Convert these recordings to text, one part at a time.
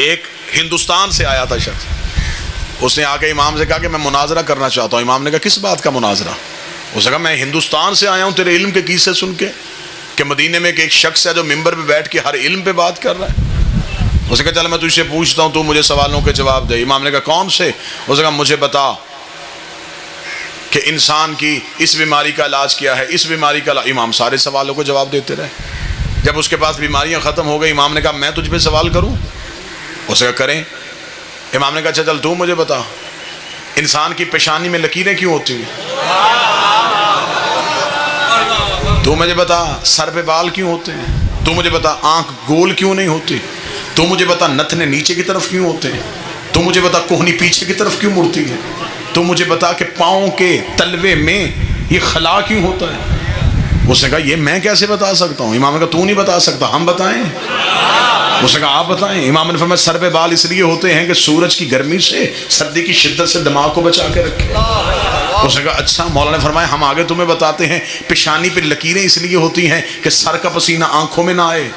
ایک ہندوستان سے آیا تھا شخص، اس نے آ کے امام سے کہا کہ میں مناظرہ کرنا چاہتا ہوں۔ امام نے کہا کس بات کا مناظرہ؟ اس نے کہا میں ہندوستان سے آیا ہوں تیرے علم کے قصے سن کے، کہ مدینے میں ایک شخص ہے جو ممبر پہ بیٹھ کے ہر علم پہ بات کر رہا ہے۔ اس نے کہا چل میں تجھ سے پوچھتا ہوں، تو مجھے سوالوں کے جواب دے۔ امام نے کہا کون سے؟ اس نے کہا مجھے بتا کہ انسان کی اس بیماری کا علاج کیا ہے، اس بیماری کا علاج۔ امام سارے سوالوں کو جواب دیتے رہے۔ جب اس کے پاس بیماریاں ختم ہو گئی، امام نے کہا میں تجھ پہ سوال کروں؟ اس نے کہا کریں۔ امام نے کہا چل تو مجھے بتا، انسان کی پیشانی میں لکیریں کیوں ہوتی ہیں؟ تو مجھے بتا سر پہ بال کیوں ہوتے ہیں؟ تو مجھے بتا آنکھ گول کیوں نہیں ہوتی؟ تو مجھے بتا نتنے نیچے کی طرف کیوں ہوتے ہیں؟ تو مجھے بتا کوہنی پیچھے کی طرف کیوں مڑتی ہے؟ تو مجھے بتا کہ پاؤں کے تلوے میں یہ خلا کیوں ہوتا ہے؟ اس نے کہا یہ میں کیسے بتا سکتا ہوں؟ امام نے کہا تو نہیں بتا سکتا، ہم بتائیں؟ اس نے کہا آپ بتائیں۔ امام نے فرمایا سر پہ بال اس لیے ہوتے ہیں کہ سورج کی گرمی سے، سردی کی شدت سے دماغ کو بچا کے رکھے۔ اس نے کہا اچھا۔ مولانا نے فرمایا ہم آگے تمہیں بتاتے ہیں پیشانی پہ لکیریں اس لیے ہوتی ہیں کہ سر کا پسینہ آنکھوں میں نہ آئے۔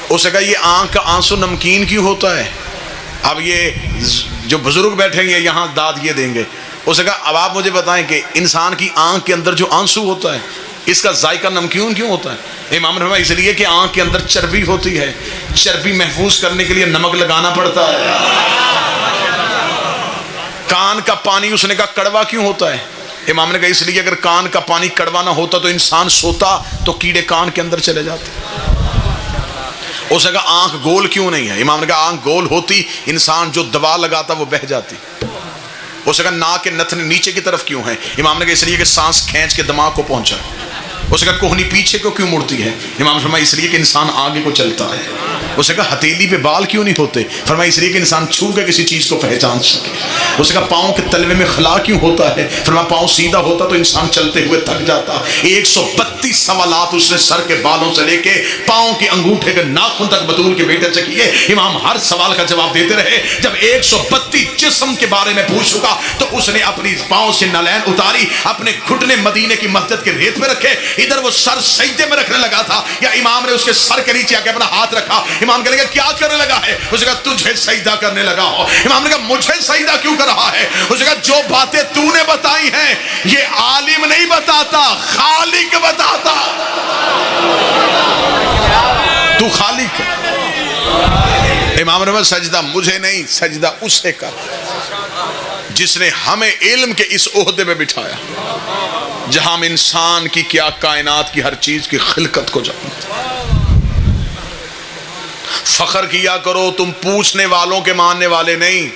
اس نے کہا یہ آنکھ کا آنسو نمکین کیوں ہوتا ہے؟ اب یہ جو بزرگ بیٹھیں گے یہاں داد یہ دیں گے۔ اس نے کہا اب آپ مجھے بتائیں کہ انسان کی آنکھ کے اندر جو آنسو ہوتا ہے اس کا ذائقہ نمکین کیوں ہوتا ہے؟ امام نے فرمایا اس لیے کہ آنکھ کے اندر چربی ہوتی ہے، چربی محفوظ کرنے کے لیے نمک لگانا پڑتا ہے۔ کان کا پانی اس نے کہا کڑوا کیوں ہوتا ہے؟ امام نے کہا اس لیے اگر کان کا پانی کڑوا نہ ہوتا تو انسان سوتا تو کیڑے کان کے اندر چلے جاتے۔ اس نے کہا آنکھ گول کیوں نہیں ہے؟ امام نے کہا آنکھ گول ہوتی انسان جو دوا لگاتا وہ بہہ جاتی۔ اس نے کہا ناک کے نتنے نیچے کی طرف کیوں ہیں؟ امام نے کہا اس لیے کہ سانس کھینچ کے دماغ کو پہنچا۔ اس نے کہا کوہنی پیچھے کو کیوں مڑتی ہے؟ امام نے فرمایا اس لیے کہ انسان آگے کو چلتا ہے۔ اس نے کہا ہتھیلی پہ بال کیوں نہیں ہوتے؟ فرمایا اس لیے کہ انسان چھو کے کسی چیز کو پہچان سکے۔ اس نے کہا پاؤں کے تلوے میں خلا کیوں ہوتا ہے؟ فرمایا پاؤں سیدھا ہوتا تو انسان چلتے ہوئے تھک جاتا۔ 132 سوالات اس نے سر کے بالوں سے لے کے پاؤں کے انگوٹھے کے ناخن تک بطول کے بیٹے سے کیے۔ امام ہر سوال کا جواب دیتے رہے۔ جب 132 جسم کے بارے میں پوچھ چکا تو اس نے اپنی پاؤں سے نالین اتاری، اپنے گھٹنے مدینے کی مسجد کے ریت میں رکھے، ادھر وہ سر سجدے میں رکھنے لگا تھا، یا امام نے اس کے سر کے نیچے آ کے اپنا ہاتھ رکھا۔ امام کہنے لگا کیا کرنے لگا ہے؟ اس نے کہا تجھے سجدہ کرنے لگا ہو۔ امام نے کہا مجھے سجدہ کیوں کر رہا ہے؟ اس نے کہا جو باتیں تو نے بتائی ہیں یہ عالم نہیں بتاتا، خالق بتاتا۔ تو خالق ہے۔ امام نے کہا سجدہ مجھے نہیں، سجدہ اسے کر جس نے ہمیں علم کے اس عہدے میں بٹھایا جہاں ہم انسان کی کیا کائنات کی ہر چیز کی خلقت کو جانتے ہیں۔ فخر کیا کرو تم پوچھنے والوں کے ماننے والے نہیں،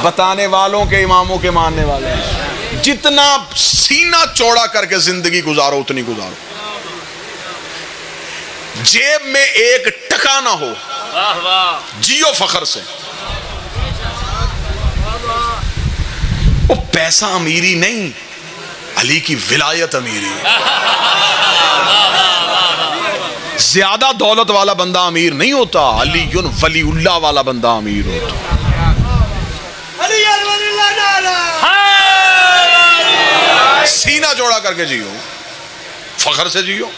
بتانے والوں کے اماموں کے ماننے والے ہیں۔ جتنا سینہ چوڑا کر کے زندگی گزارو اتنی گزارو، جیب میں ایک ٹکا نہ ہو، جیو فخر سے۔ وہ پیسہ امیری نہیں، علی کی ولایت امیری۔ زیادہ دولت والا بندہ امیر نہیں ہوتا، علی ولی اللہ والا بندہ امیر ہوتا۔ سینہ جوڑا کر کے جیو، فخر سے جیو،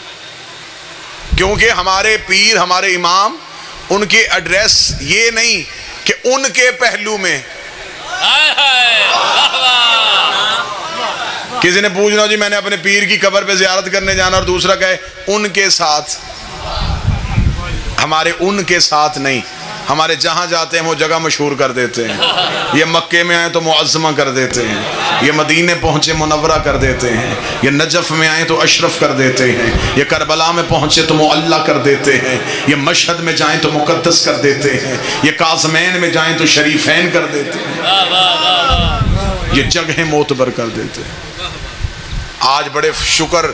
کیونکہ ہمارے پیر ہمارے امام ان کے ایڈریس یہ نہیں کہ ان کے پہلو میں کسی نے پوچھنا جی میں نے اپنے پیر کی قبر پہ زیارت کرنے جانا، اور دوسرا کہے ان کے ساتھ۔ ہمارے ان کے ساتھ نہیں، ہمارے جہاں جاتے ہیں وہ جگہ مشہور کر دیتے ہیں۔ یہ مکے میں آئے تو معظمہ کر دیتے ہیں، یہ مدینے پہنچے منورہ کر دیتے ہیں، یہ نجف میں آئے تو اشرف کر دیتے ہیں، یہ کربلا میں پہنچے تو معلی کر دیتے ہیں، یہ مشہد میں جائیں تو مقدس کر دیتے ہیں، یہ کاظمین میں جائیں تو شریفین کر دیتے ہیں، یہ جگہیں معتبر کر دیتے ہیں۔ آج بڑے شکر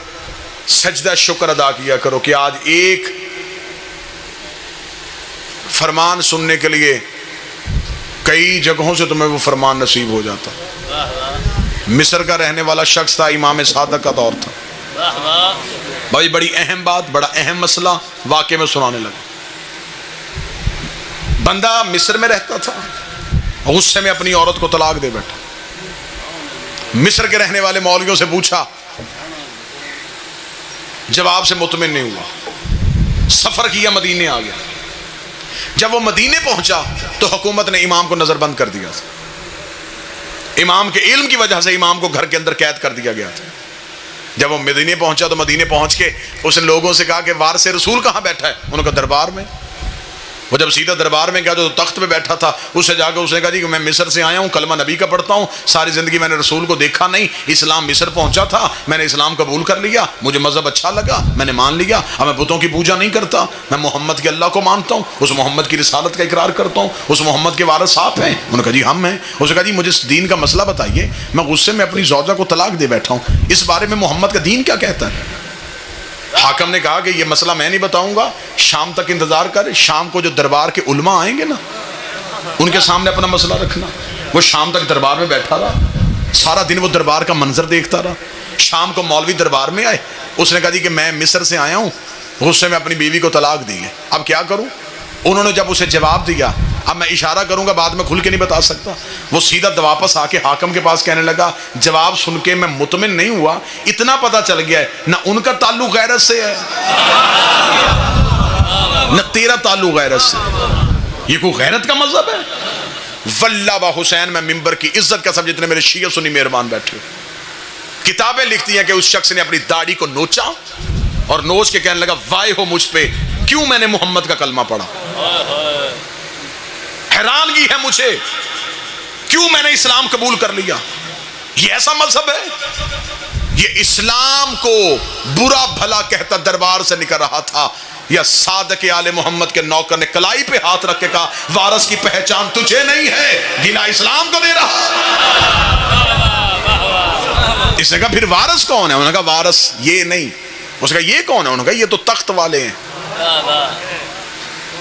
سجدہ شکر ادا کیا کرو کہ آج ایک فرمان سننے کے لیے کئی جگہوں سے تمہیں وہ فرمان نصیب ہو جاتا۔ مصر کا رہنے والا شخص تھا، امام صادق کا دور تھا۔ بھائی بڑی اہم بات، بڑا اہم مسئلہ واقعے میں سنانے لگا۔ بندہ مصر میں رہتا تھا، غصے میں اپنی عورت کو طلاق دے بیٹھا۔ مصر کے رہنے والے مولویوں سے پوچھا جواب سے مطمئن نہیں ہوا، سفر کیا، مدینے آ گیا۔ جب وہ مدینے پہنچا تو حکومت نے امام کو نظر بند کر دیا تھا، امام کے علم کی وجہ سے امام کو گھر کے اندر قید کر دیا گیا تھا۔ جب وہ مدینے پہنچا تو مدینے پہنچ کے اس نے لوگوں سے کہا کہ وارث رسول کہاں بیٹھا ہے؟ انہوں نے کہا دربار میں۔ وہ جب سیدھا دربار میں گیا جو تخت پہ بیٹھا تھا، اس سے جا کے اس نے کہا جی کہ میں مصر سے آیا ہوں، کلمہ نبی کا پڑھتا ہوں، ساری زندگی میں نے رسول کو دیکھا نہیں، اسلام مصر پہنچا تھا، میں نے اسلام قبول کر لیا، مجھے مذہب اچھا لگا، میں نے مان لیا، اب میں بتوں کی پوجا نہیں کرتا، میں محمد کے اللہ کو مانتا ہوں، اس محمد کی رسالت کا اقرار کرتا ہوں، اس محمد کے وارث آپ ہیں؟ انہوں نے کہا جی ہم ہیں۔ اس نے کہا جی مجھے اس دین کا مسئلہ بتائیے، میں غصے میں اپنی زوجہ کو طلاق دے بیٹھا ہوں، اس بارے میں محمد کا دین کیا کہتا ہے؟ حاکم نے کہا کہ یہ مسئلہ میں نہیں بتاؤں گا، شام تک انتظار کر، شام کو جو دربار کے علماء آئیں گے نا ان کے سامنے اپنا مسئلہ رکھنا۔ وہ شام تک دربار میں بیٹھا رہا، سارا دن وہ دربار کا منظر دیکھتا رہا۔ شام کو مولوی دربار میں آئے، اس نے کہا جی کہ میں مصر سے آیا ہوں، غصے میں اپنی بیوی کو طلاق دی ہے، اب کیا کروں؟ انہوں نے جب اسے جواب دیا، اب میں اشارہ کروں گا، بعد میں کھل کے نہیں بتا سکتا، وہ سیدھا واپس آ کے حاکم کے پاس کہنے لگا جواب سن کے میں مطمئن نہیں ہوا، اتنا پتا چل گیا ہے نہ ان کا تعلق غیرت سے ہے نہ تیرا تعلق غیرت سے، یہ کوئی غیرت کا مذہب ہے؟ واللہ با حسین، میں ممبر کی عزت کا سب جتنے میرے شیعہ سنی مہربان بیٹھے کتابیں لکھتی ہیں کہ اس شخص نے اپنی داڑھی کو نوچا اور نوچ کے کہنے لگا وائے ہو مجھ پہ، کیوں میں نے محمد کا کلمہ پڑھا، حیرانگی ہے مجھے، کیوں میں نے اسلام قبول کر لیا؟ یہ ایسا مذہب ہے؟ یہ اسلام کو برا بھلا کہتا دربار سے نکل رہا تھا، یا صادق آل محمد کے نوکر نے کلائی پہ ہاتھ رکھ کے کہا وارث کی پہچان تجھے نہیں ہے، گلا اسلام کو دے رہا۔ اس نے کہا پھر وارث کون ہے؟ انہوں نے کہا وارث یہ نہیں۔ اس نے کہا یہ کون ہے؟ انہوں نے کہا یہ تو تخت والے ہیں۔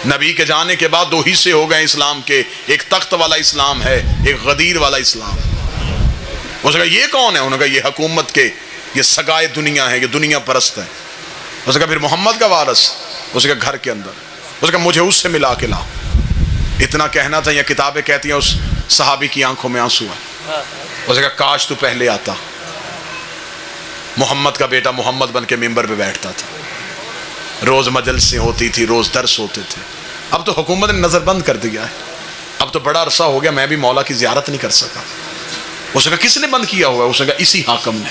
نبی کے جانے کے بعد دو حصے ہو گئے اسلام کے، ایک تخت والا اسلام ہے، ایک غدیر والا اسلام۔ اس نے کہا یہ کون ہے؟ انہوں نے کہا یہ حکومت کے، یہ سگائے دنیا ہے، یہ دنیا پرست ہے۔ اس نے کہا پھر محمد کا وارث؟ اس نے کہا گھر کے اندر۔ اس نے کہا مجھے اس سے ملا کے لا۔ اتنا کہنا تھا، یا کتابیں کہتی ہیں اس صحابی کی آنکھوں میں آنسو ہے۔ اس نے کہا کاش تو پہلے آتا، محمد کا بیٹا محمد بن کے ممبر پہ بیٹھتا تھا، روز مجلسیں ہوتی تھی، روز درس ہوتے تھے۔ اب تو حکومت نے نظر بند کر دیا ہے، اب تو بڑا عرصہ ہو گیا میں بھی مولا کی زیارت نہیں کر سکا۔ اس نے کہا کس نے بند کیا ہوا ہے؟ اس نے کہا اسی حاکم نے۔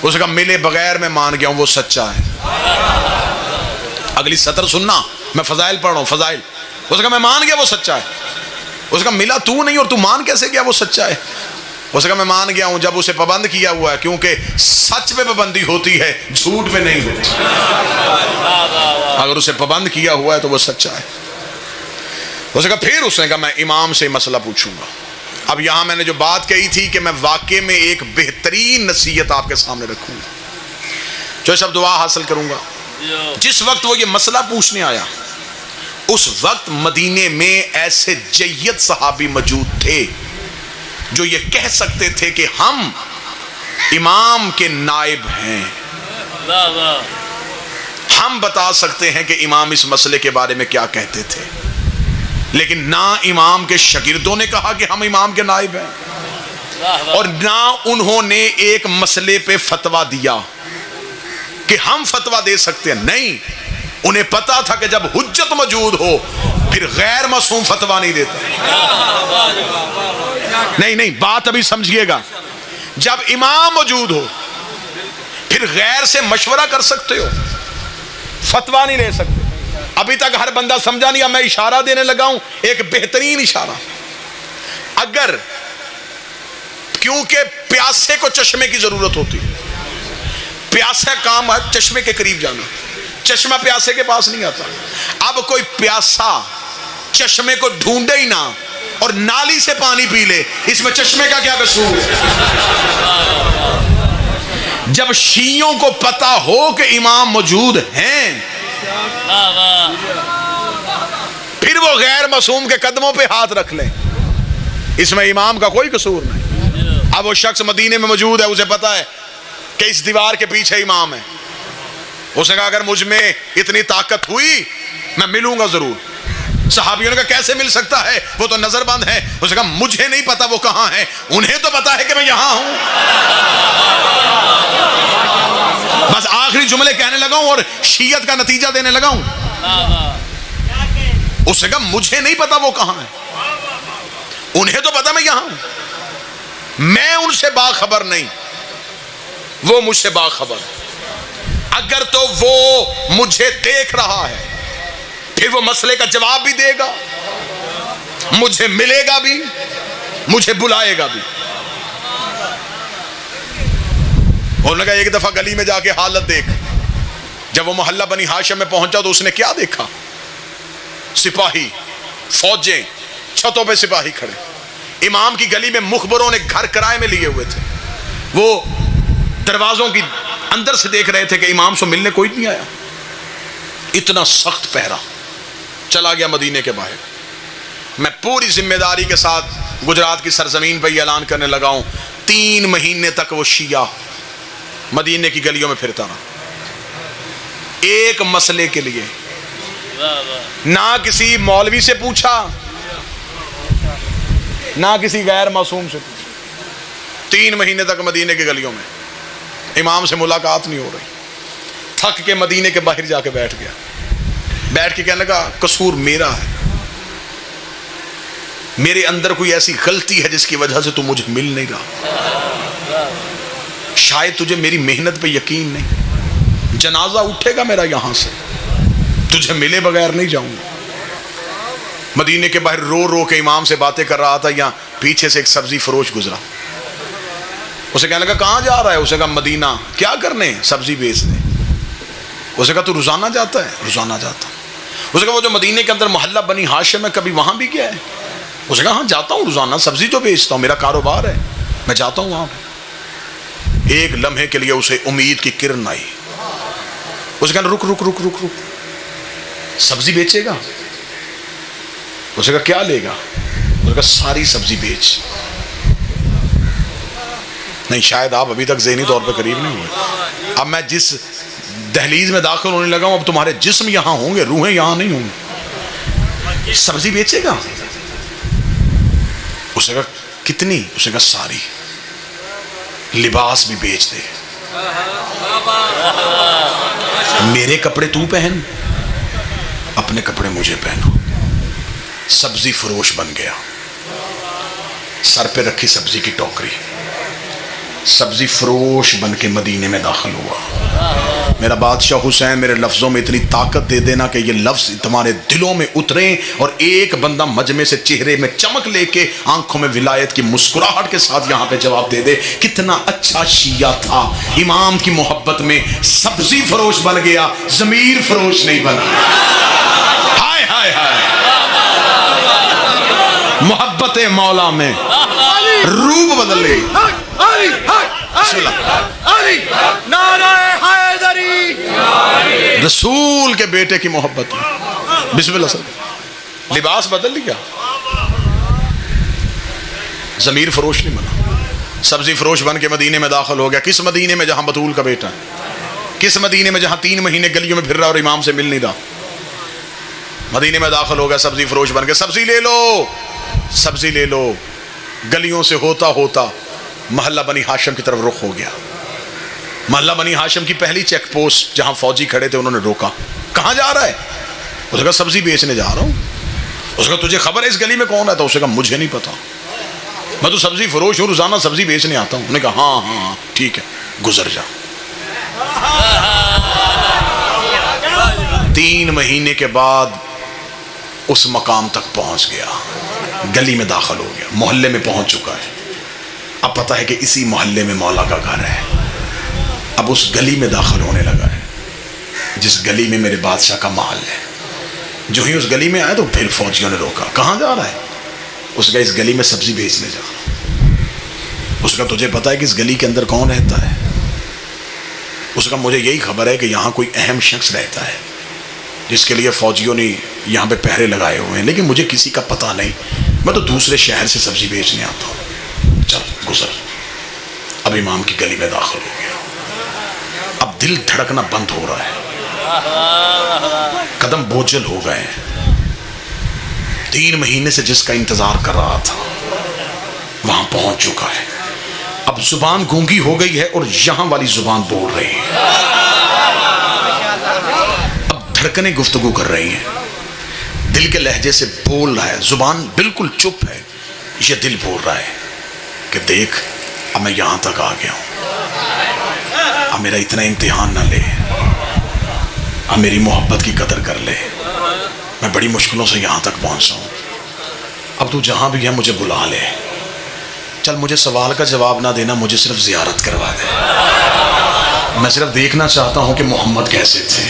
اس نے کہا ملے بغیر میں مان گیا ہوں وہ سچا ہے۔ اگلی سطر سننا، میں فضائل پڑھ رہا ہوں، فضائل۔ اس نے کہا میں مان گیا وہ سچا ہے۔ اس نے کہا ملا تو نہیں اور تو مان کیسے گیا وہ سچا ہے؟ اس نے کہا میں مان گیا ہوں جب اسے پابند کیا ہوا ہے، کیونکہ سچ پہ پابندی ہوتی ہے، جھوٹ پہ نہیں ہوتی۔ اگر اسے پابند کیا ہوا ہے تو وہ سچا ہے۔ اس نے کہا پھر اس نے کہا میں امام سے مسئلہ پوچھوں گا۔ اب یہاں میں نے جو بات کہی تھی کہ میں واقعے میں ایک بہترین نصیحت آپ کے سامنے رکھوں گا، جو سب دعا حاصل کروں گا۔ جس وقت وہ یہ مسئلہ پوچھنے آیا اس وقت مدینے میں ایسے جید صحابی موجود تھے جو یہ کہہ سکتے تھے کہ ہم امام کے نائب ہیں، ہم بتا سکتے ہیں کہ امام اس مسئلے کے بارے میں کیا کہتے تھے، لیکن نہ امام کے شاگردوں نے کہا کہ ہم امام کے نائب ہیں، اور نہ انہوں نے ایک مسئلے پہ فتویٰ دیا کہ ہم فتویٰ دے سکتے ہیں۔ نہیں، انہیں پتا تھا کہ جب حجت موجود ہو پھر غیر معصوم فتویٰ نہیں دیتا۔ نہیں، بات ابھی سمجھیے گا، جب امام موجود ہو پھر غیر سے مشورہ کر سکتے ہو، فتویٰ نہیں لے سکتے۔ ابھی تک ہر بندہ سمجھا نہیں، اب میں اشارہ دینے لگا ہوں، ایک بہترین اشارہ۔ اگر کیونکہ پیاسے کو چشمے کی ضرورت ہوتی ہے، پیاسا کام ہے چشمے کے قریب جانا، چشمہ پیاسے کے پاس نہیں آتا۔ اب کوئی پیاسا چشمے کو ڈھونڈے ہی نہ اور نالی سے پانی پی لے، اس میں چشمے کا کیا قصور؟ جب شیعوں کو پتا ہو کہ امام موجود ہیں پھر وہ غیر معصوم کے قدموں پہ ہاتھ رکھ لیں، اس میں امام کا کوئی قصور نہیں۔ اب وہ شخص مدینے میں موجود ہے، اسے پتا ہے کہ اس دیوار کے پیچھے امام ہے۔ اس نے کہا اگر مجھ میں اتنی طاقت ہوئی میں ملوں گا ضرور۔ صحابیوں نے کہا کیسے مل سکتا ہے، وہ تو نظر بند ہے۔ اس نے کہا مجھے نہیں پتا وہ کہاں ہے، انہیں تو پتا ہے کہ میں یہاں ہوں۔ بس آخری جملے کہنے لگا ہوں اور شیعت کا نتیجہ دینے لگا ہوں. اس نے کہا مجھے نہیں پتا وہ کہاں ہے, انہیں تو پتا میں یہاں ہوں, میں ان سے باخبر نہیں, وہ مجھ سے باخبر. اگر تو وہ مجھے دیکھ رہا ہے پھر وہ مسئلے کا جواب بھی دے گا, مجھے ملے گا بھی, مجھے بلائے گا بھی. انہوں نے کہا ایک دفعہ گلی میں جا کے حالت دیکھ. جب وہ محلہ بنی ہاشم میں پہنچا تو اس نے کیا دیکھا؟ سپاہی, فوجیں, چھتوں پہ سپاہی کھڑے. امام کی گلی میں مخبروں نے گھر کرائے میں لیے ہوئے تھے, وہ دروازوں کی اندر سے دیکھ رہے تھے کہ امام سے ملنے کوئی نہیں آیا. اتنا سخت پہرا. چلا گیا مدینے کے باہر. میں پوری ذمہ داری کے ساتھ گجرات کی سرزمین پہ یہ اعلان کرنے لگا ہوں, 3 مہینے تک وہ شیعہ مدینے کی گلیوں میں پھرتا رہا, ایک مسئلے کے لیے. نہ کسی مولوی سے پوچھا, نہ کسی غیر معصوم سے پوچھا. 3 مہینے تک مدینے کی گلیوں میں امام سے ملاقات نہیں ہو رہی. تھک کے مدینے کے باہر جا کے بیٹھ گیا. بیٹھ کے کہنے لگا قصور میرا ہے, میرے اندر کوئی ایسی غلطی ہے جس کی وجہ سے تو مجھے مل نہیں رہا. شاید تجھے میری محنت پہ یقین نہیں. جنازہ اٹھے گا میرا یہاں سے, تجھے ملے بغیر نہیں جاؤں گا. مدینے کے باہر رو رو کے امام سے باتیں کر رہا تھا. یہاں پیچھے سے ایک سبزی فروش گزرا. اسے کہنے لگا کہاں جا رہا ہے؟ اسے کہا مدینہ. کیا کرنے؟ سبزی بیچنے. اسے کہا تو روزانہ جاتا ہے؟ روزانہ جاتا. اسے کہا وہ جو مدینے کے اندر محلہ بنی ہاشم ہے کبھی وہاں بھی گیا ہے؟ اسے کہا ہاں جاتا ہوں روزانہ, سبزی تو بیچتا ہوں, میرا کاروبار ہے, میں جاتا ہوں وہاں پہ. ایک لمحے کے لیے اسے امید کی کرن آئی. اسے کہا رک رک رک رک رک, سبزی بیچے گا؟ اسے کہا کیا لے گا؟ اسے کہا ساری سبزی بیچ. نہیں, شاید آپ ابھی تک ذہنی طور پہ قریب نہیں ہوئے. اب میں جس دہلیز میں داخل ہونے لگا ہوں اب تمہارے جسم یہاں ہوں گے, روحیں یہاں نہیں ہوں گی. سبزی بیچے گا؟ اسے کہا کتنی؟ اسے کہا ساری. لباس بھی بیچ دے, میرے کپڑے تو پہن, اپنے کپڑے مجھے پہنو. سبزی فروش بن گیا. سر پہ رکھی سبزی کی ٹوکری, سبزی فروش بن کے مدینے میں داخل ہوا. میرا بادشاہ حسین میرے لفظوں میں اتنی طاقت دے دینا کہ یہ لفظ تمہارے دلوں میں اتریں اور ایک بندہ مجمع سے چہرے میں چمک لے کے آنکھوں میں ولایت کی مسکراہٹ کے ساتھ یہاں پہ جواب دے دے کتنا اچھا شیعہ تھا, امام کی محبت میں سبزی فروش بن گیا, ضمیر فروش نہیں بنا. ہائے ہائے ہائے, محبت مولا میں روح بدل گئی. رسول کے بیٹے کی محبت میں بسم اللہ سر لباس بدل لیا. ضمیر فروش نہیں بنا, سبزی فروش بن کے مدینے میں داخل ہو گیا. کس مدینے میں جہاں بطول کا بیٹا ہے, کس مدینے میں جہاں 3 مہینے گلیوں میں پھر رہا اور امام سے مل نہیں رہا. مدینے میں داخل ہو گیا سبزی فروش بن کے. سبزی لے لو, سبزی لے لو. گلیوں سے ہوتا ہوتا محلہ بنی ہاشم کی طرف رخ ہو گیا. محلہ بنی ہاشم کی پہلی چیک پوسٹ جہاں فوجی کھڑے تھے انہوں نے روکا. کہاں جا رہا ہے؟ اس نے کہا سبزی بیچنے جا رہا ہوں. اس نے کہا تجھے خبر ہے اس گلی میں کون ہے؟ تو اس نے کہا مجھے نہیں پتا, میں تو سبزی فروش ہوں, روزانہ سبزی بیچنے آتا ہوں. انہوں نے کہا ہاں ہاں ٹھیک ہے گزر جا. 3 مہینے کے بعد اس مقام تک پہنچ گیا, گلی میں داخل ہو گیا, محلے میں پہنچ چکا ہے. اب پتہ ہے کہ اسی محلے میں مولا کا گھر ہے. اب اس گلی میں داخل ہونے لگا ہے جس گلی میں میرے بادشاہ کا محل ہے. جو ہی اس گلی میں آیا تو پھر فوجیوں نے روکا. کہاں جا رہا ہے؟ اس کا اس گلی میں سبزی بیچنے جا رہا. اس کا تجھے پتا ہے کہ اس گلی کے اندر کون رہتا ہے؟ اس کا مجھے یہی خبر ہے کہ یہاں کوئی اہم شخص رہتا ہے جس کے لیے فوجیوں نے یہاں پہ پہرے لگائے ہوئے ہیں, لیکن مجھے کسی کا پتہ نہیں, میں تو دوسرے شہر سے سبزی بیچنے آتا ہوں. چل گزر. اب امام کی گلی میں داخل ہو گیا. اب دل دھڑکنا بند ہو رہا ہے, قدم بوجھل ہو گئے ہیں. 3 مہینے سے جس کا انتظار کر رہا تھا وہاں پہنچ چکا ہے. اب زبان گونگی ہو گئی ہے اور یہاں والی زبان بول رہی ہے. دھڑکنیں گفتگو کر رہی ہیں، دل کے لہجے سے بول رہا ہے، زبان بالکل چپ ہے، یہ دل بول رہا ہے کہ دیکھ اب میں یہاں تک آ گیا ہوں، اب میرا اتنا امتحان نہ لے، اب میری محبت کی قدر کر لے، میں بڑی مشکلوں سے یہاں تک پہنچا ہوں، اب تو جہاں بھی ہے مجھے بلا لے، چل مجھے سوال کا جواب نہ دینا، مجھے صرف زیارت کروا دے، میں صرف دیکھنا چاہتا ہوں کہ محمد کیسے تھے،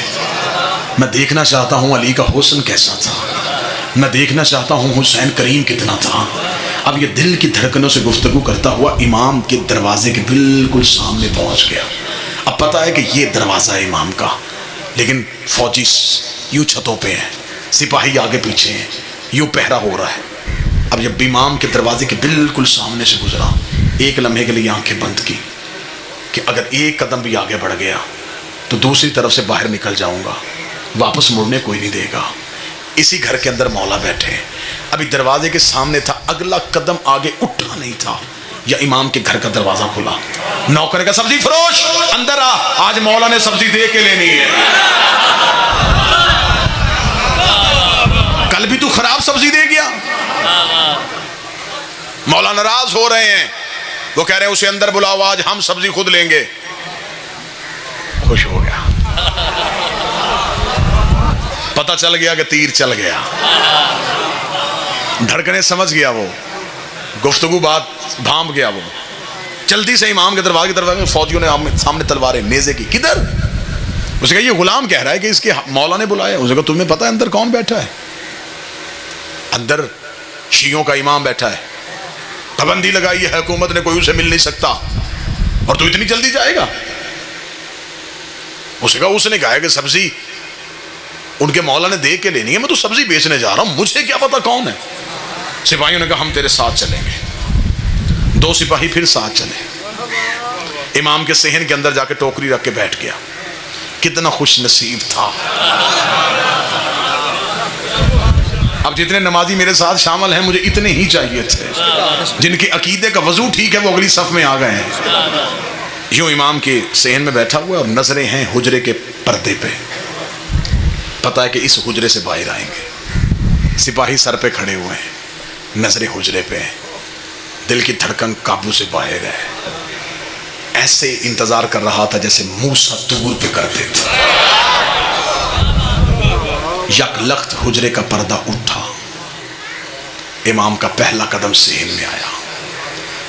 میں دیکھنا چاہتا ہوں علی کا حسن کیسا تھا، میں دیکھنا چاہتا ہوں حسین کریم کتنا تھا۔ اب یہ دل کی دھڑکنوں سے گفتگو کرتا ہوا امام کے دروازے کے بالکل سامنے پہنچ گیا۔ اب پتا ہے کہ یہ دروازہ ہے امام کا، لیکن فوجی یوں چھتوں پہ ہیں، سپاہی آگے پیچھے ہیں، یوں پہرا ہو رہا ہے۔ اب جب امام کے دروازے کے بالکل سامنے سے گزرا، ایک لمحے کے لیے آنکھیں بند کی کہ اگر ایک قدم بھی آگے بڑھ گیا تو دوسری طرف سے باہر نکل جاؤں گا، واپس مڑنے کوئی نہیں دے گا۔ اسی گھر کے اندر مولا بیٹھے، ابھی دروازے کے سامنے تھا، اگلا قدم آگے اٹھا نہیں تھا، یا امام کے گھر کا دروازہ کھلا، نوکر کا سبزی فروش اندر آ، آج مولا نے سبزی دے کے لینی ہے، کل بھی تو خراب سبزی دے گیا۔ مولا ناراض ہو رہے ہیں، وہ کہہ رہے ہیں اسے اندر بلاؤ، آج ہم سبزی خود لیں گے۔ خوش ہو گیا، پتہ چل گیا کہ تیر چل گیا، دھڑکنے سمجھ گیا، وہ گفتگو بات بھانپ گیا، وہ جلدی سے امام کے دروازے فوجیوں نے سامنے تلواریں نیزے کی، کدھر؟ اسے کہا یہ غلام کہہ رہا ہے کہ اس کے مولا نے بلایا۔ اسے کہا تمہیں پتہ ہے اندر کون بیٹھا ہے؟ اندر شیعوں کا امام بیٹھا ہے، پابندی لگائی ہے حکومت نے، کوئی اسے مل نہیں سکتا، اور تو اتنی جلدی جائے گا؟ اسے کہا اس نے کہا ہے کہ سبزی ان کے مولا نے دے کے لینی ہے، میں تو سبزی بیچنے جا رہا ہوں، مجھے کیا پتا کون ہے؟ سپاہیوں نے کہا ہم تیرے ساتھ چلیں گے۔ دو سپاہی پھر ساتھ چلے، امام کے صحن کے اندر جا کے ٹوکری رکھ کے بیٹھ گیا۔ کتنا خوش نصیب تھا۔ اب جتنے نمازی میرے ساتھ شامل ہیں مجھے اتنے ہی چاہیے تھے، جن کے عقیدے کا وضو ٹھیک ہے وہ اگلی صف میں آ گئے ہیں۔ یوں امام کے صحن میں بیٹھا ہوا اور نظریں ہیں حجرے کے پردے پہ، پتا ہے کہ اس حجرے سے باہر آئیں گے۔ سپاہی سر پہ کھڑے ہوئے ہیں، نظریں حجرے پہ ہیں، دل کی دھڑکن قابو سے باہر ہے، ایسے انتظار کر رہا تھا جیسے موسیٰ طور پہ کرتے تھے۔ یک لخت حجرے کا پردہ اٹھا، امام کا پہلا قدم صحن میں آیا،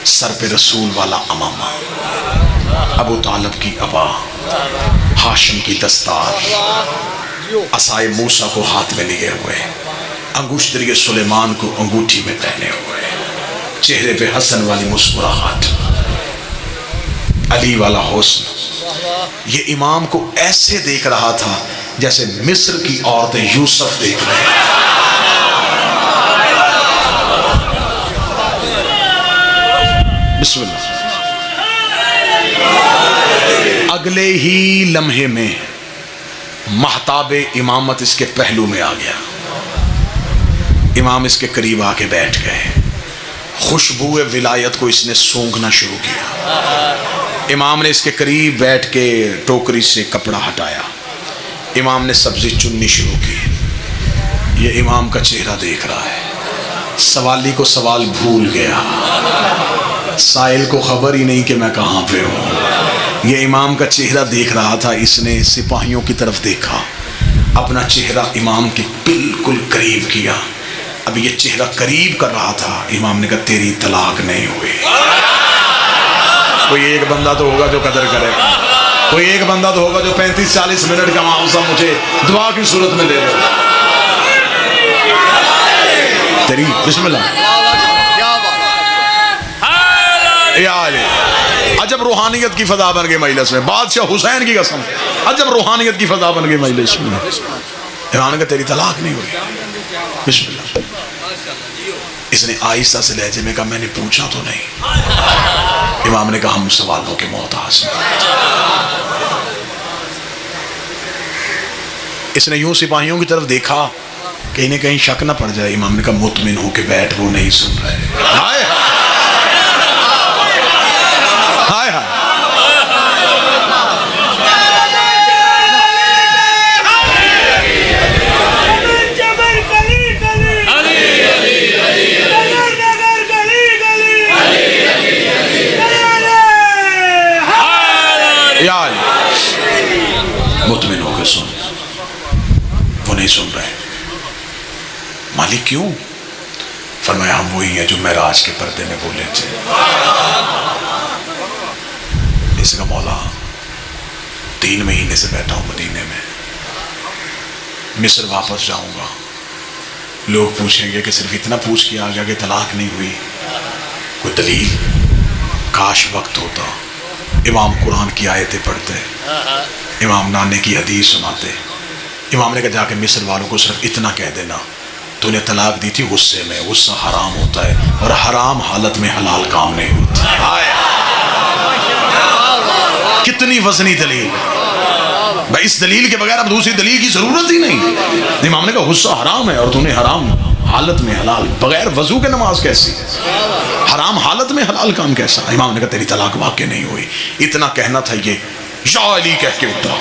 سر پہ رسول والا امامہ، ابو طالب کی ابا، ہاشم کی دستار، عصائے موسیٰ کو ہاتھ میں لیے ہوئے، انگشتری سلیمان کو انگوٹھی میں پہنے ہوئے، چہرے پہ حسن والی مسکراہٹ، علی والا حسن۔ یہ امام کو ایسے دیکھ رہا تھا جیسے مصر کی عورتیں یوسف دیکھ رہے ہیں۔ بسم اللہ۔ اگلے ہی لمحے میں مہتاب امامت اس کے پہلو میں آ گیا، امام اس کے قریب آ کے بیٹھ گئے، خوشبو ولایت کو اس نے سونگھنا شروع کیا۔ امام نے اس کے قریب بیٹھ کے ٹوکری سے کپڑا ہٹایا، امام نے سبزی چننی شروع کی۔ یہ امام کا چہرہ دیکھ رہا ہے، سوالی کو سوال بھول گیا، سائل کو خبر ہی نہیں کہ میں کہاں پہ ہوں۔ یہ امام کا چہرہ دیکھ رہا تھا، اس نے سپاہیوں کی طرف دیکھا، اپنا چہرہ امام کے بالکل قریب کیا۔ اب یہ چہرہ قریب کر رہا تھا، امام نے کہا تیری طلاق نہیں ہوئی۔ کوئی ایک بندہ تو ہوگا جو قدر کرے گا، کوئی ایک بندہ تو ہوگا جو 35-40 منٹ کا معاوضہ مجھے دعا کی صورت میں دے دے۔ تیری بسم اللہ یا علی۔ عجب روحانیت کی فضا بن گئی مجلس میں، بادشاہ حسین کی قسم، عجب روحانیت کی فضا بن گئی مجلس میں۔ امام نے کہا تیری طلاق نہیں ہوئی۔ بسم اللہ۔ اس نے آہستہ سے لہجے میں کہا میں نے پوچھا تو نہیں۔ امام نے کہا ہم سوالوں کے محتاج ہیں۔ اس نے یوں سپاہیوں کی طرف دیکھا کہ انہیں کہیں شک نہ پڑ جائے۔ امام نے کہا مطمئن ہو کے بیٹھ، وہ نہیں سن رہے۔ ہائے ہائے ہائے، نہیں سن رہے. مالک کیوں؟ فرمایا ہم وہی ہیں جو معراج کے پردے میں بولے تھے. اس کا مولا 3 مہینے سے بیٹھا ہوں مدینے میں، مصر واپس جاؤں گا. لوگ پوچھیں گے کہ صرف اتنا پوچھ کے آ گیا کہ طلاق نہیں ہوئی، کوئی دلیل؟ کاش وقت ہوتا. امام قرآن کی آیتیں پڑھتے، امام نانے کی حدیث سناتے. امام نے کہا جا کے مصر والوں کو صرف اتنا کہہ دینا تو نے طلاق دی تھی غصے میں، غصہ حرام ہوتا ہے اور حرام حالت میں حلال کام نہیں ہوتا. کتنی وزنی دلیل بھائی، اس دلیل کے بغیر اب دوسری دلیل کی ضرورت ہی نہیں. امام نے کہا غصہ حرام ہے اور تو نے حرام حالت میں حلال، بغیر وضو کے نماز کیسی ہے؟ حرام حالت میں حلال کام کیسا؟ امام نے کہا تیری طلاق واقع نہیں ہوئی. اتنا کہنا تھا یہ یا علی کہہ کے اٹھا.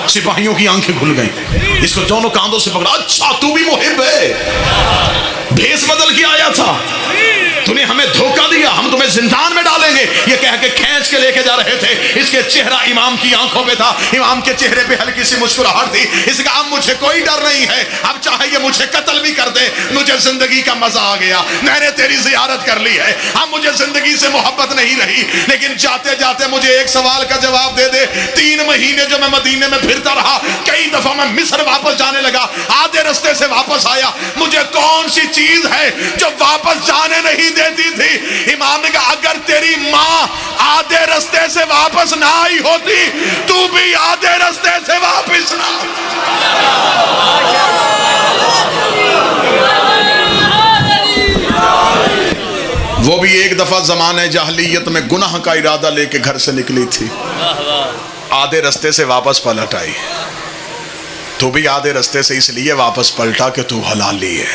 سپاہیوں کی آنکھیں کھل گئیں، اس کو دونوں کاندھوں سے پکڑا. اچھا تو بھی محب ہے، بھیس بدل کے آیا تھا، تو نے ہمیں دھوکہ دیا، ہم تمہیں زندان میں ڈالیں گے. یہ کہہ کے کھینچ کے لے کے جا رہے تھے. اس کے چہرہ امام کی آنکھوں پہ تھا، امام کے چہرے پہ ہلکی سی مسکراہٹ تھی. اس کا اب مجھے کوئی ڈر نہیں ہے، اب چاہے یہ مجھے قتل بھی کر دے، مجھے زندگی کا مزہ آ گیا. میں نے تیری زیارت کر لی ہے، اب مجھے زندگی سے محبت نہیں رہی. لیکن جاتے جاتے مجھے ایک سوال کا جواب دے دے. 3 مہینے جو میں مدینے میں پھرتا رہا، کئی دفعہ میں مصر واپس جانے لگا، آدھے رستے سے واپس آیا، مجھے کون سی چیز ہے جو واپس جانے نہیں دیتی تھی؟ امام نے کہا اگر تیری ماں آدھے رستے سے واپس نہ آئی ہوتی تو بھی آدھے رستے سے واپس نہ. وہ بھی ایک دفعہ زمانے جاہلیت میں گناہ کا ارادہ لے کے گھر سے نکلی تھی، آدھے رستے سے واپس پلٹ آئی. تو بھی آدھے رستے سے اس لیے واپس پلٹا کہ تو حلالی ہے.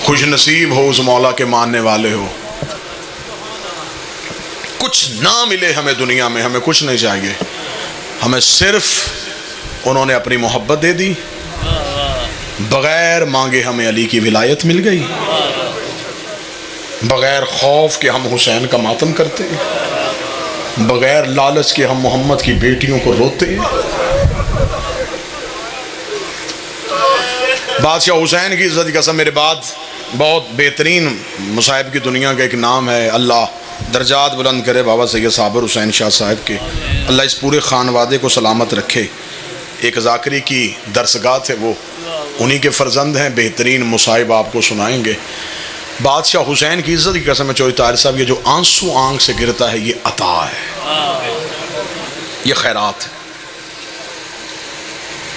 خوش نصیب ہو اس مولا کے ماننے والے ہو. کچھ نہ ملے ہمیں دنیا میں، ہمیں کچھ نہیں چاہیے، ہمیں صرف انہوں نے اپنی محبت دے دی، بغیر مانگے ہمیں علی کی ولایت مل گئی، بغیر خوف کہ ہم حسین کا ماتم کرتے ہیں، بغیر لالچ کے ہم محمد کی بیٹیوں کو روتے ہیں. بادشاہ حسین کی عزت کی قسم، میرے بعد بہت بہترین مصائب کی دنیا کا ایک نام ہے، اللہ درجات بلند کرے بابا سید صابر حسین شاہ صاحب کے، اللہ اس پورے خانوادے کو سلامت رکھے. ایک ذاکری کی درسگاہ تھے، وہ انہی کے فرزند ہیں. بہترین مصائب آپ کو سنائیں گے. بادشاہ حسین کی عزت کی قسم میں چوہی طاہر صاحب، یہ جو آنسو آنکھ سے گرتا ہے یہ عطا ہے، یہ خیرات ہے.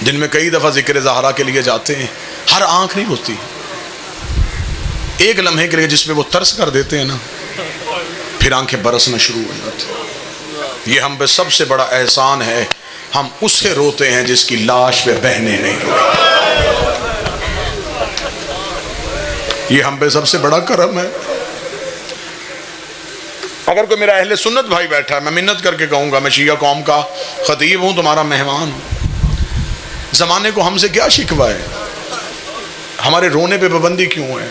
دن میں کئی دفعہ ذکر زہرا کے لیے جاتے ہیں، ہر آنکھ نہیں ہوتی، ایک لمحے کے لیے جس پہ وہ ترس کر دیتے ہیں نا، پھر آنکھیں برسنا شروع ہو جاتی. یہ ہم پہ سب سے بڑا احسان ہے، ہم اسے روتے ہیں جس کی لاش پہ بہنیں نہیں روئی. یہ ہم پہ سب سے بڑا کرم ہے. اگر کوئی میرا اہل سنت بھائی بیٹھا ہے، میں منت کر کے کہوں گا، میں شیعہ قوم کا خطیب ہوں، تمہارا مہمان ہوں. زمانے کو ہم سے کیا شکوہ ہے؟ ہمارے رونے پہ پابندی کیوں ہے؟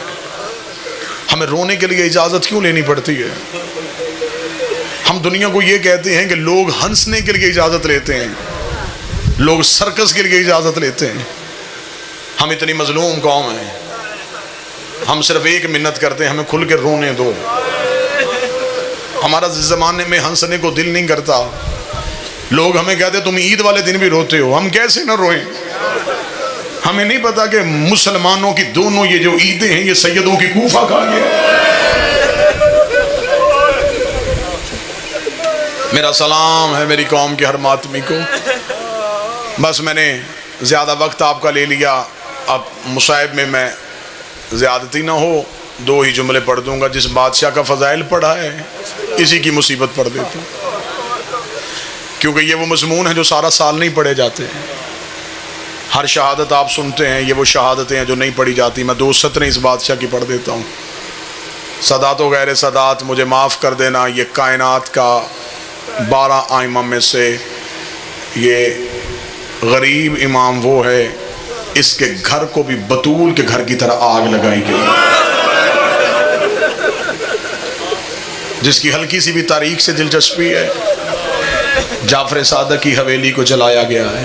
ہمیں رونے کے لیے اجازت کیوں لینی پڑتی ہے؟ ہم دنیا کو یہ کہتے ہیں کہ لوگ ہنسنے کے لیے اجازت لیتے ہیں، لوگ سرکس کے لیے اجازت لیتے ہیں. ہم اتنی مظلوم قوم ہیں، ہم صرف ایک منت کرتے ہیں، ہمیں کھل کے رونے دو. ہمارا زمانے میں ہنسنے کو دل نہیں کرتا. لوگ ہمیں کہتے تم عید والے دن بھی روتے ہو، ہم کیسے نہ روئیں؟ ہمیں نہیں پتا کہ مسلمانوں کی دونوں یہ جو عیدیں ہیں یہ سیدوں کی کوفہ کہا گیا. میرا سلام ہے میری قوم کے ہر ماتمی کو. بس میں نے زیادہ وقت آپ کا لے لیا، اب مصائب میں زیادتی نہ ہو، 2 ہی جملے پڑھ دوں گا. جس بادشاہ کا فضائل پڑھا ہے اسی کی مصیبت پڑھ دیتا ہوں، کیونکہ یہ وہ مضمون ہیں جو سارا سال نہیں پڑھے جاتے. ہر شہادت آپ سنتے ہیں، یہ وہ شہادتیں ہیں جو نہیں پڑھی جاتی. میں 2 سطریں اس بادشاہ کی پڑھ دیتا ہوں. صدات و غیر صدات مجھے معاف کر دینا، یہ کائنات کا 12 آئمہ میں سے یہ غریب امام وہ ہے، اس کے گھر کو بھی بطول کے گھر کی طرح آگ لگائی گئی، جس کی ہلکی سی بھی تاریخ سے دلچسپی ہے. جعفر صادق کی حویلی کو جلایا گیا ہے،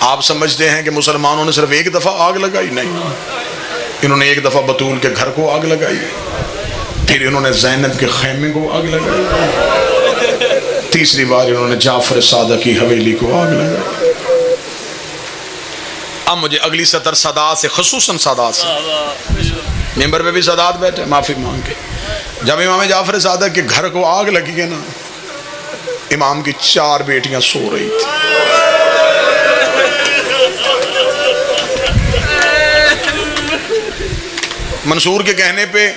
آپ سمجھتے ہیں کہ مسلمانوں نے صرف ایک دفعہ آگ لگائی؟ نہیں، انہوں نے ایک دفعہ بطول کے گھر کو آگ لگائی، پھر انہوں نے زینب کے خیمے کو آگ لگائی، تیسری بار انہوں نے جعفر صادق کی حویلی کو آگ لگائی۔ اب مجھے اگلی سطر سادات سے، خصوصاً سادات سے، ممبر پہ بھی سادات بیٹھے معافی مانگ کے، جب امام جعفر صادق کے گھر کو آگ لگی ہے نا، امام کی 4 بیٹیاں سو رہی تھی۔ منصور کے کہنے پہ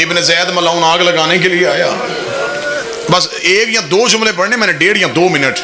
ابن زید ملعون آگ لگانے کے لیے آیا، بس 1 یا 2 جملے پڑھنے، میں نے 1.5 یا 2 منٹ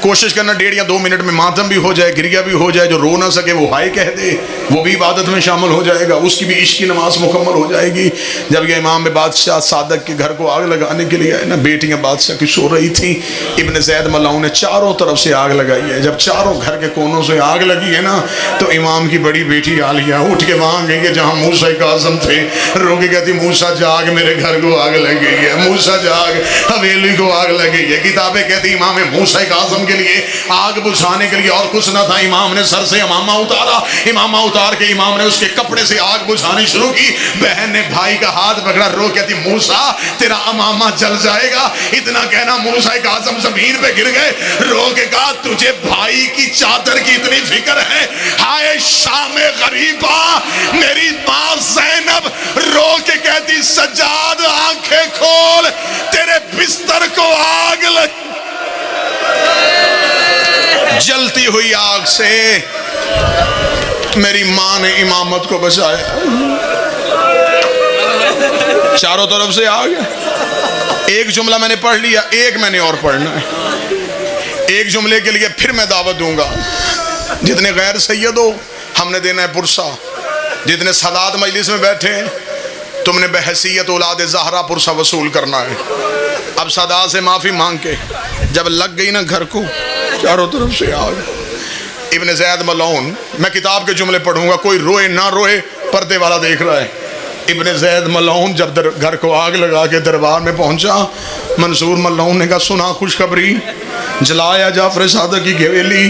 کوشش کرنا، 1.5 یا 2 منٹ میں ماتم بھی ہو جائے، گریہ بھی ہو جائے، جو رو نہ سکے وہ ہائے کہہ دے، وہ بھی عبادت میں شامل ہو جائے گا، اس کی بھی عشق کی نماز مکمل ہو جائے گی۔ جب یہ امام بادشاہ صادق کے گھر کو آگ لگانے کے لیے آئے نا، بیٹیاں بادشاہ کی سو رہی تھیں، ابن زید ملعون نے چاروں طرف سے آگ لگائی ہے۔ جب چاروں گھر کے کونوں سے آگ لگی ہے نا، تو امام کی بڑی بیٹی عالیہ اٹھ کے وہاں گئی ہے جہاں موسیٰ کاظم تھے، رو کے کہتی موسیٰ جاگ، میرے گھر کو آگ لگ گئی ہے، موسیٰ جاگ، حویلی کو آگ لگ گئی ہے۔ کتابیں کہتی امام موسیٰ کاظم کے لیے آگ بجھانے کے لیے اور کچھ نہ تھا، امام نے سر سے امامہ اتارا، امامہ اتار کے امام نے اس کے کپڑے سے آگ بجھانی شروع کی۔ بہن نے بھائی کا ہاتھ پکڑا، رو کہتی موسیٰ تیرا امامہ جل جائے گا۔ اتنا کہنا موسیٰ کاظم زمین پہ گر گئے، رو کے کہا تجھے بھائی کی چادر کی اتنی فکر ہے؟ ہائے شام غریبا، میری ماں زینب رو کے کہتی سجاد آنکھیں کھول، تیرے بستر کو آگ لگ۔ جلتی ہوئی آگ سے میری ماں نے امامت کو بچایا۔ چاروں طرف سے آگ ہے۔ ایک جملہ میں نے پڑھ لیا، ایک میں نے اور پڑھنا ہے۔ ایک جملے کے لیے پھر میں دعوت دوں گا، جتنے غیر سید ہو ہم نے دینا ہے پرسہ، جتنے سادات مجلس میں بیٹھے ہیں تم نے بحیثیت اولاد زہرا پرسہ وصول کرنا ہے۔ اب سادات سے معافی مانگ کے جب لگ گئی نا گھر کو، چاروں طرف سے آگ۔ ابن زید ملعون، میں کتاب کے جملے پڑھوں گا، کوئی روئے نہ روئے، پردے والا دیکھ رہا ہے۔ ابن زید ملعون جب گھر کو آگ لگا کے دربار میں پہنچا، منصور ملعون نے کہا سنا خوشخبری، جلایا جعفر صادق کی حویلی،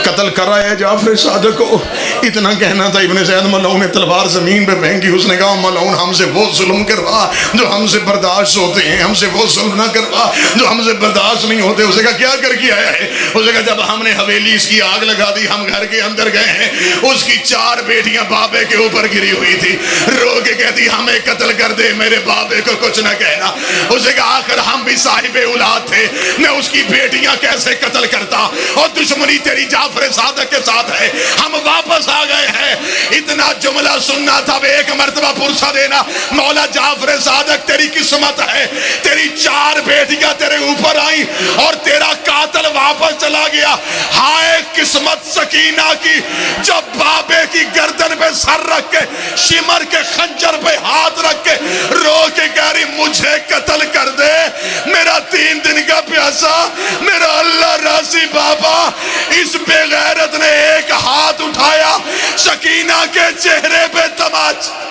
قتل کرایا جعفر صادق کو۔ اتنا کہنا تھا، ابن زید ملعون نے تلوار زمین پہ پھینکی، اس نے کہا ملعون ہم سے وہ ظلم کروا جو ہم سے برداشت ہوتے ہیں، ہم سے وہ ظلم نہ کروا جو ہم سے برداشت نہیں ہوتے۔ اسے کہا کیا کر کے آیا ہے؟ اسے کہا جب ہم نے حویلی اس کی آگ لگا دی، ہم گھر کے اندر گئے ہیں، اس کی 4 بیٹیاں بابے کے اوپر گری ہوئی تھی، رو کے کہتی ہمیں قتل کر دے، میرے بابے کو کچھ نہ کہنا۔ اسے کہا آخر ہم بھی صاحب اولاد تھے، میں اس کی بیٹیاں کیسے قتل کرتا، اور دشمنی تیری جعفر صادق کے ساتھ ہے، ہم واپس آ گئے ہیں۔ اتنا جملہ سننا تھا، ایک مرتبہ پرسہ دینا، مولا جعفر صادق تیری قسمت ہے، تیری 4 بیٹیاں تیرے اوپر آئیں اور تیرا قاتل واپس چلا گیا۔ ہائے قسمت سکینہ کی، جب بابے کی گردن پہ سر رکھ کے، شمر کے خنجر پہ ہاتھ رکھ کے رو کے کہہ رہی مجھے قتل کر دے، میرا 3 دن کا پیاسا، میرا اللہ راضی بابا۔ اس بے غیرت نے ایک ہاتھ اٹھایا، سکینہ کے چہرے پہ تماچا۔